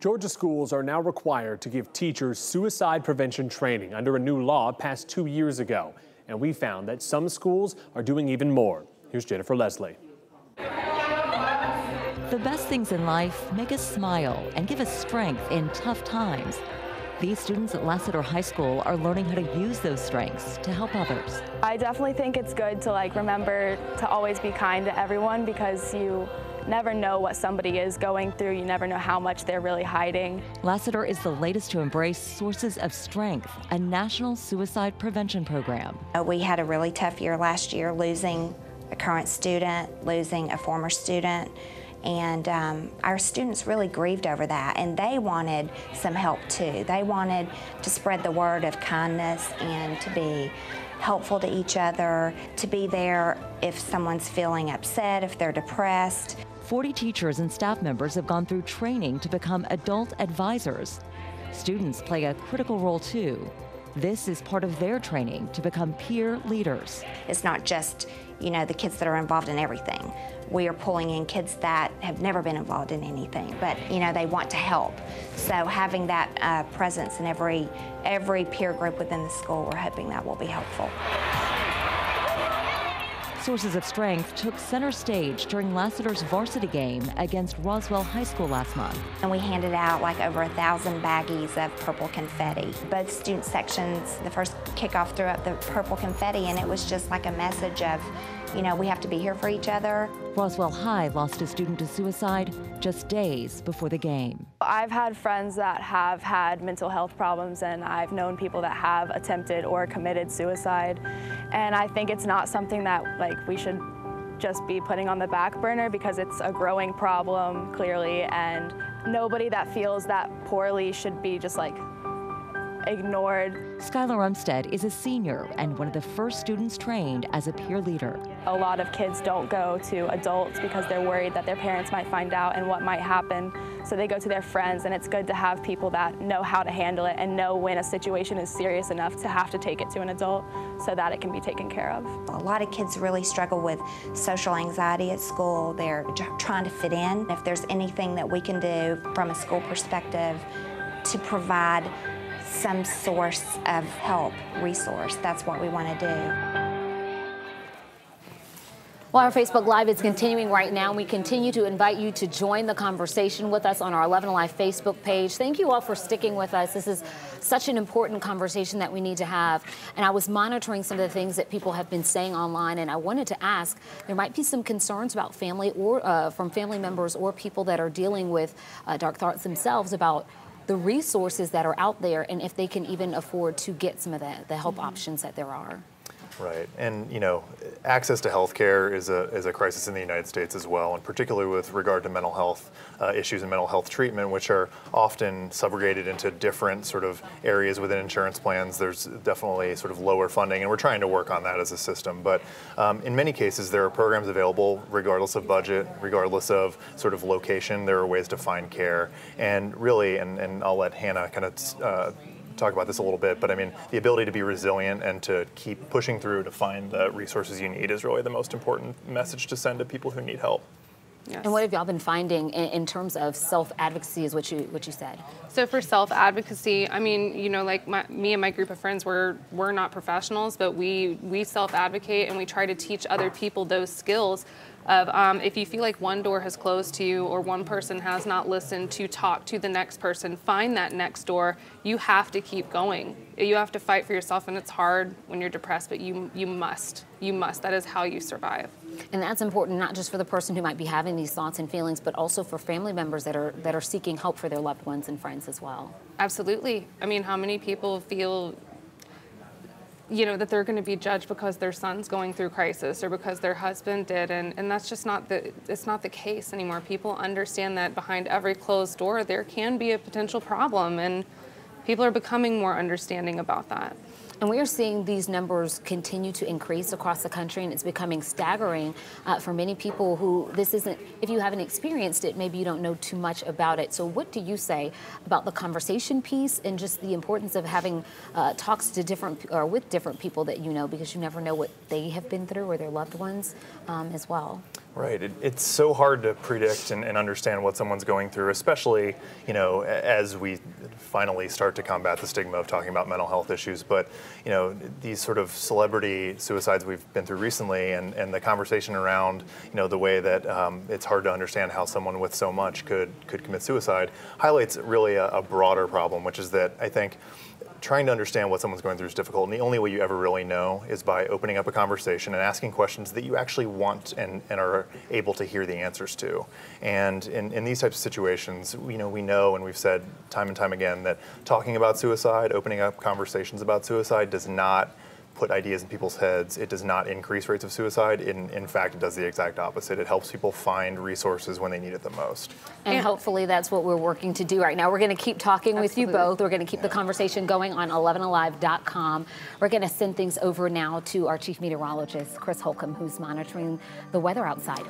Georgia schools are now required to give teachers suicide prevention training under a new law passed 2 years ago. And we found that some schools are doing even more. Here's Jennifer Leslie. The best things in life make us smile and give us strength in tough times. These students at Lassiter High School are learning how to use those strengths to help others. I definitely think it's good to remember to always be kind to everyone, because you never know what somebody is going through. You never know how much they're really hiding. Lassiter is the latest to embrace Sources of Strength, a national suicide prevention program. We had a really tough year last year, losing a current student, losing a former student. And our students really grieved over that, and they wanted some help too. They wanted to spread the word of kindness and to be helpful to each other, to be there if someone's feeling upset, if they're depressed. 40 teachers and staff members have gone through training to become adult advisors. Students play a critical role too. This is part of their training to become peer leaders. It's not just, the kids that are involved in everything. We are pulling in kids that have never been involved in anything, but they want to help. So having that presence in every peer group within the school, we're hoping that will be helpful. Sources of Strength took center stage during Lassiter's varsity game against Roswell High School last month. And we handed out over 1,000 baggies of purple confetti. Both student sections, the first kickoff threw up the purple confetti, and it was just like a message of, we have to be here for each other. Roswell High lost a student to suicide just days before the game. I've had friends that have had mental health problems, and I've known people that have attempted or committed suicide. And I think it's not something that we should just be putting on the back burner, because it's a growing problem, clearly, and nobody that feels that poorly should be just ignored. Skylar Umstead is a senior and one of the first students trained as a peer leader. A lot of kids don't go to adults because they're worried that their parents might find out and what might happen. So they go to their friends, and it's good to have people that know how to handle it and know when a situation is serious enough to have to take it to an adult so that it can be taken care of. A lot of kids really struggle with social anxiety at school. They're trying to fit in. If there's anything that we can do from a school perspective to provide some source of help, resource, that's what we want to do. Well, our Facebook Live is continuing right now, and we continue to invite you to join the conversation with us on our 11 Alive Facebook page. Thank you all for sticking with us. This is such an important conversation that we need to have. And I was monitoring some of the things that people have been saying online, and I wanted to ask, there might be some concerns about family or from family members or people that are dealing with dark thoughts themselves about the resources that are out there, and if they can even afford to get some of the help options that there are. Right, and access to health care is a crisis in the United States as well, and particularly with regard to mental health issues and mental health treatment, which are often subrogated into different sort of areas within insurance plans. There's definitely sort of lower funding, and we're trying to work on that as a system. But in many cases, there are programs available regardless of budget, regardless of sort of location. There are ways to find care, and really, and I'll let Hannah kind of talk about this a little bit, but I mean, the ability to be resilient and to keep pushing through to find the resources you need is really the most important message to send to people who need help. Yes. And what have y'all been finding in terms of self-advocacy, is what you said? So for self-advocacy, I mean, me and my group of friends, we're not professionals, but we self-advocate, and we try to teach other people those skills of if you feel like one door has closed to you or one person has not listened to talk to the next person, find that next door. You have to keep going. You have to fight for yourself, and it's hard when you're depressed, but you must. That is how you survive. And that's important, not just for the person who might be having these thoughts and feelings, but also for family members that are seeking help for their loved ones and friends as well. Absolutely. I mean, how many people feel that they're going to be judged because their son's going through crisis or because their husband did, and that's just it's not the case anymore. People understand that behind every closed door there can be a potential problem, and people are becoming more understanding about that. And we are seeing these numbers continue to increase across the country, and it's becoming staggering for many people who this isn't, if you haven't experienced it, maybe you don't know too much about it. So what do you say about the conversation piece and just the importance of having talks to with different people that you know, because you never know what they have been through or their loved ones as well? Right. It's so hard to predict and understand what someone's going through, especially, as we finally start to combat the stigma of talking about mental health issues. But, these sort of celebrity suicides we've been through recently and the conversation around, the way that it's hard to understand how someone with so much could commit suicide highlights really a broader problem, which is that I think trying to understand what someone's going through is difficult, and the only way you ever really know is by opening up a conversation and asking questions that you actually want and are able to hear the answers to. And in these types of situations, we know, and we've said time and time again, that talking about suicide, opening up conversations about suicide does not put ideas in people's heads. It does not increase rates of suicide. In fact, it does the exact opposite. It helps people find resources when they need it the most. And hopefully that's what we're working to do right now. We're going to keep talking with you both. We're going to keep the conversation going on 11alive.com. We're going to send things over now to our chief meteorologist, Chris Holcomb, who's monitoring the weather outside.